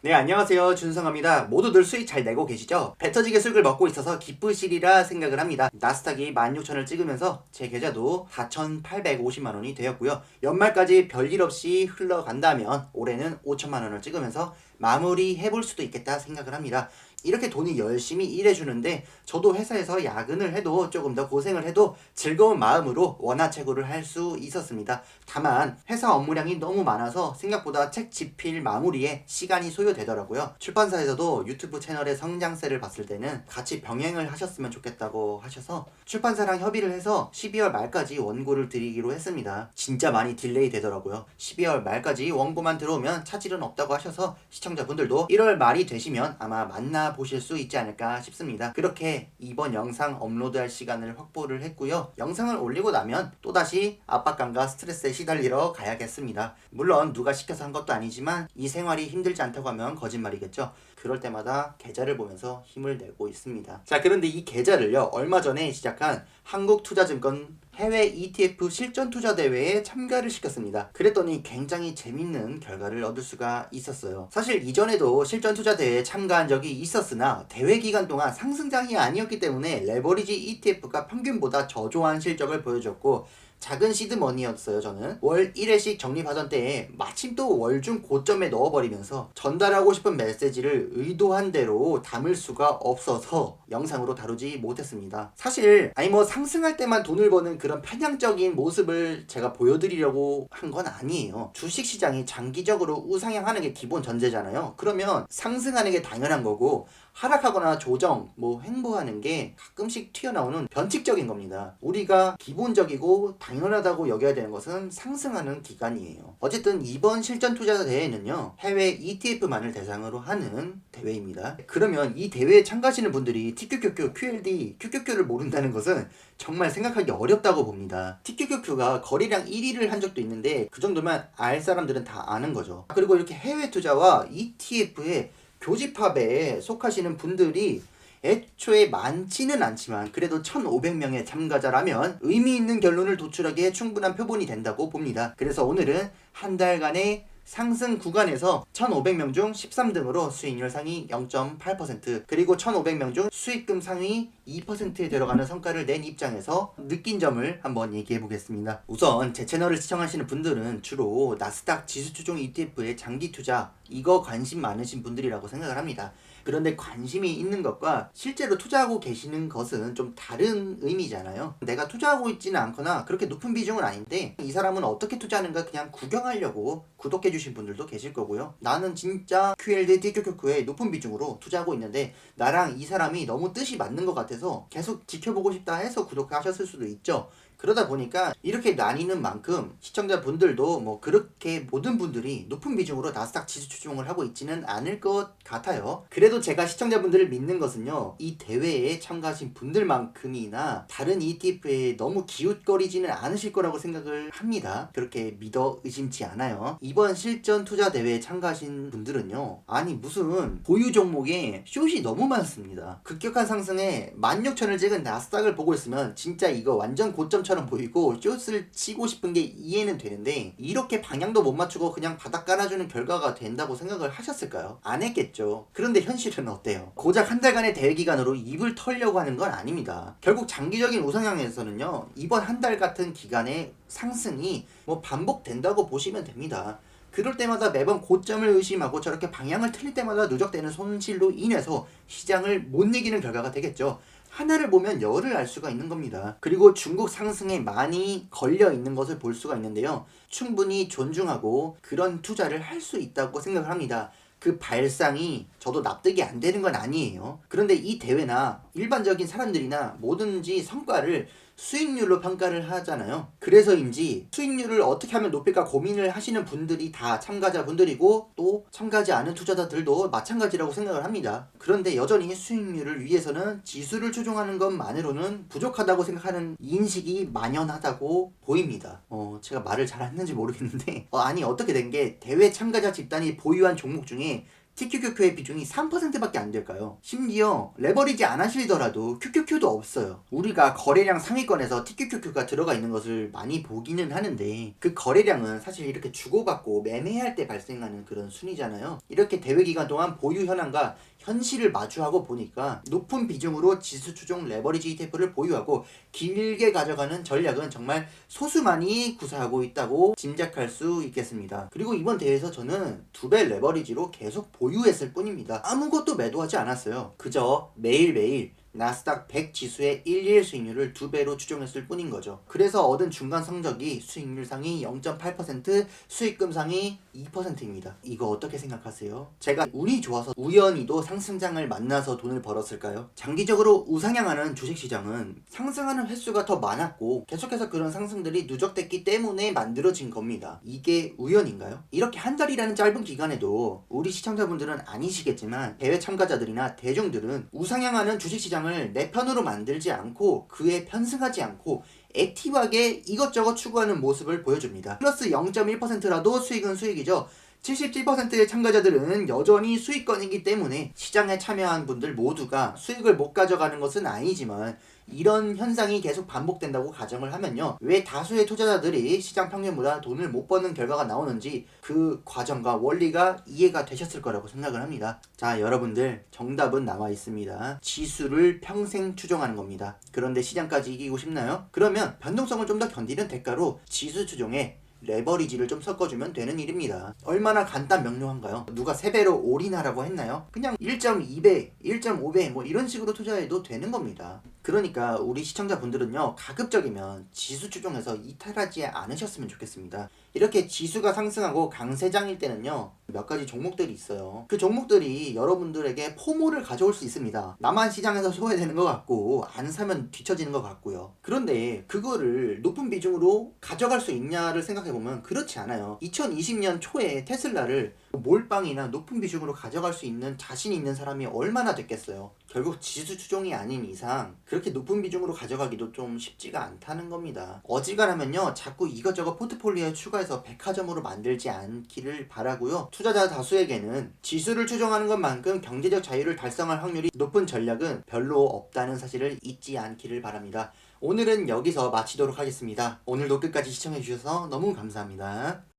네, 안녕하세요. 준성합니다. 모두들 수익 잘 내고 계시죠? 배 터지게 수익을 먹고 있어서 기쁘시리라 생각을 합니다. 나스닥이 16,000을 찍으면서 제 계좌도 4,850만 원이 되었고요. 연말까지 별일 없이 흘러간다면 올해는 5천만 원을 찍으면서 마무리해볼 수도 있겠다 생각을 합니다. 이렇게 돈이 열심히 일해주는데 저도 회사에서 야근을 해도 조금 더 고생을 해도 즐거운 마음으로 원화채굴을 할 수 있었습니다. 다만 회사 업무량이 너무 많아서 생각보다 책 집필 마무리에 시간이 소요되더라고요. 출판사에서도 유튜브 채널의 성장세를 봤을 때는 같이 병행을 하셨으면 좋겠다고 하셔서 출판사랑 협의를 해서 12월 말까지 원고를 드리기로 했습니다. 진짜 많이 딜레이 되더라고요. 12월 말까지 원고만 들어오면 차질은 없다고 하셔서 시청자분들도 1월 말이 되시면 아마 보실 수 있지 않을까 싶습니다. 그렇게 이번 영상 업로드할 시간을 확보를 했고요. 영상을 올리고 나면 또다시 압박감과 스트레스에 시달리러 가야겠습니다. 물론 누가 시켜서 한 것도 아니지만 이 생활이 힘들지 않다고 하면 거짓말이겠죠. 그럴 때마다 계좌를 보면서 힘을 내고 있습니다. 자, 그런데 이 계좌를요, 얼마 전에 시작한 한국투자증권 해외 ETF 실전투자대회에 참가를 시켰습니다. 그랬더니 굉장히 재밌는 결과를 얻을 수가 있었어요. 사실 이전에도 실전투자대회에 참가한 적이 있었으나 대회 기간 동안 상승장이 아니었기 때문에 레버리지 ETF가 평균보다 저조한 실적을 보여줬고 작은 시드머니였어요. 저는 월 1회씩 적립하던 때에 마침 또 월중 고점에 넣어버리면서 전달하고 싶은 메시지를 의도한 대로 담을 수가 없어서 영상으로 다루지 못했습니다. 사실 상승할 때만 돈을 버는 그런 편향적인 모습을 제가 보여드리려고 한 건 아니에요. 주식시장이 장기적으로 우상향하는 게 기본 전제잖아요. 그러면 상승하는 게 당연한 거고 하락하거나 조정, 횡보하는 게 가끔씩 튀어나오는 변칙적인 겁니다. 우리가 기본적이고 당연하다고 여겨야 되는 것은 상승하는 기간이에요. 어쨌든 이번 실전 투자 대회는요, 해외 ETF만을 대상으로 하는 대회입니다. 그러면 이 대회에 참가하시는 분들이 TQQQ, QLD, QQQ를 모른다는 것은 정말 생각하기 어렵다고 봅니다. TQQQ가 거래량 1위를 한 적도 있는데 그 정도면 알 사람들은 다 아는 거죠. 그리고 이렇게 해외 투자와 ETF의 교집합에 속하시는 분들이 애초에 많지는 않지만 그래도 1,500명의 참가자라면 의미 있는 결론을 도출하기에 충분한 표본이 된다고 봅니다. 그래서 오늘은 한 달간의 상승 구간에서 1,500명 중 13등으로 수익률 상위 0.8% 그리고 1,500명 중 수익금 상위 2%에 들어가는 성과를 낸 입장에서 느낀 점을 한번 얘기해 보겠습니다. 우선 제 채널을 시청하시는 분들은 주로 나스닥 지수추종 ETF의 장기 투자 이거 관심 많으신 분들이라고 생각을 합니다. 그런데 관심이 있는 것과 실제로 투자하고 계시는 것은 좀 다른 의미잖아요. 내가 투자하고 있지는 않거나 그렇게 높은 비중은 아닌데 이 사람은 어떻게 투자하는가 그냥 구경하려고 구독해주신 분들도 계실 거고요. 나는 진짜 QLD, TQQQ에 높은 비중으로 투자하고 있는데 나랑 이 사람이 너무 뜻이 맞는 것 같아서 계속 지켜보고 싶다 해서 구독하셨을 수도 있죠. 그러다 보니까 이렇게 나뉘는 만큼 시청자분들도 그렇게 모든 분들이 높은 비중으로 나스닥 지수 추종을 하고 있지는 않을 것 같아요. 그래도 제가 시청자분들을 믿는 것은요, 이 대회에 참가하신 분들만큼이나 다른 ETF에 너무 기웃거리지는 않으실 거라고 생각을 합니다. 그렇게 믿어 의심치 않아요. 이번 실전 투자 대회에 참가하신 분들은요, 아니 무슨 보유 종목에 숏이 너무 많습니다. 급격한 상승에 16,000을 찍은 나스닥을 보고 있으면 진짜 이거 완전 고점처럼 보이고 숏을 치고 싶은 게 이해는 되는데 이렇게 방향도 못 맞추고 그냥 바닥 깔아주는 결과가 된다고 생각을 하셨을까요? 안 했겠죠. 그런데 현실은 어때요? 고작 한 달간의 대회 기간으로 입을 털려고 하는 건 아닙니다. 결국 장기적인 우상향에서는요, 이번 한 달 같은 기간의 상승이 반복된다고 보시면 됩니다. 그럴 때마다 매번 고점을 의심하고 저렇게 방향을 틀릴 때마다 누적되는 손실로 인해서 시장을 못 이기는 결과가 되겠죠. 하나를 보면 열을 알 수가 있는 겁니다. 그리고 중국 상승에 많이 걸려 있는 것을 볼 수가 있는데요. 충분히 존중하고 그런 투자를 할 수 있다고 생각을 합니다. 그 발상이 저도 납득이 안 되는 건 아니에요. 그런데 이 대회나 일반적인 사람들이나 뭐든지 성과를 수익률로 평가를 하잖아요. 그래서인지 수익률을 어떻게 하면 높일까 고민을 하시는 분들이 다 참가자분들이고 또 참가하지 않은 투자자들도 마찬가지라고 생각을 합니다. 그런데 여전히 수익률을 위해서는 지수를 추종하는 것만으로는 부족하다고 생각하는 인식이 만연하다고 보입니다. 제가 말을 잘 했는지 모르겠는데 아니 어떻게 된 게 대회 참가자 집단이 보유한 종목 중에 TQQQ의 비중이 3%밖에 안 될까요? 심지어 레버리지 안 하시더라도 QQQ도 없어요. 우리가 거래량 상위권에서 TQQQ가 들어가 있는 것을 많이 보기는 하는데 그 거래량은 사실 이렇게 주고받고 매매할 때 발생하는 그런 순이잖아요. 이렇게 대회 기간 동안 보유 현황과 현실을 마주하고 보니까 높은 비중으로 지수 추종 레버리지 ETF를 보유하고 길게 가져가는 전략은 정말 소수만이 구사하고 있다고 짐작할 수 있겠습니다. 그리고 이번 대회에서 저는 2배 레버리지로 계속 보유했을 뿐입니다. 아무것도 매도하지 않았어요. 그저 매일매일 나스닥 100 지수의 일일 수익률을 2배로 추정했을 뿐인 거죠. 그래서 얻은 중간 성적이 수익률 상이 0.8%, 수익금 상이 2%입니다. 이거 어떻게 생각하세요? 제가 운이 좋아서 우연히도 상승장을 만나서 돈을 벌었을까요? 장기적으로 우상향하는 주식시장은 상승하는 횟수가 더 많았고 계속해서 그런 상승들이 누적됐기 때문에 만들어진 겁니다. 이게 우연인가요? 이렇게 한 달이라는 짧은 기간에도 우리 시청자분들은 아니시겠지만 대회 참가자들이나 대중들은 우상향하는 주식시장 내 편으로 만들지 않고 그에 편승하지 않고 액티브하게 이것저것 추구하는 모습을 보여줍니다. 플러스 0.1%라도 수익은 수익이죠. 77%의 참가자들은 여전히 수익권이기 때문에 시장에 참여한 분들 모두가 수익을 못 가져가는 것은 아니지만 이런 현상이 계속 반복된다고 가정을 하면요, 왜 다수의 투자자들이 시장 평균보다 돈을 못 버는 결과가 나오는지 그 과정과 원리가 이해가 되셨을 거라고 생각을 합니다. 자, 여러분들 정답은 나와 있습니다. 지수를 평생 추종하는 겁니다. 그런데 시장까지 이기고 싶나요? 그러면 변동성을 좀 더 견디는 대가로 지수 추종에 레버리지를 좀 섞어주면 되는 일입니다. 얼마나 간단 명료한가요? 누가 3배로 올인하라고 했나요? 그냥 1.2배, 1.5배 뭐 이런 식으로 투자해도 되는 겁니다. 그러니까 우리 시청자분들은요, 가급적이면 지수 추종해서 이탈하지 않으셨으면 좋겠습니다. 이렇게 지수가 상승하고 강세장일 때는요, 몇 가지 종목들이 있어요. 그 종목들이 여러분들에게 포모를 가져올 수 있습니다. 나만 시장에서 소외되는 것 같고 안 사면 뒤처지는 것 같고요. 그런데 그거를 높은 비중으로 가져갈 수 있냐를 생각해보면 그렇지 않아요. 2020년 초에 테슬라를 몰빵이나 높은 비중으로 가져갈 수 있는 자신 있는 사람이 얼마나 됐겠어요. 결국 지수 추종이 아닌 이상 그렇게 높은 비중으로 가져가기도 좀 쉽지가 않다는 겁니다. 어지간하면요, 자꾸 이것저것 포트폴리오에 추가해서 백화점으로 만들지 않기를 바라고요. 투자자 다수에게는 지수를 추종하는 것만큼 경제적 자유를 달성할 확률이 높은 전략은 별로 없다는 사실을 잊지 않기를 바랍니다. 오늘은 여기서 마치도록 하겠습니다. 오늘도 끝까지 시청해주셔서 너무 감사합니다.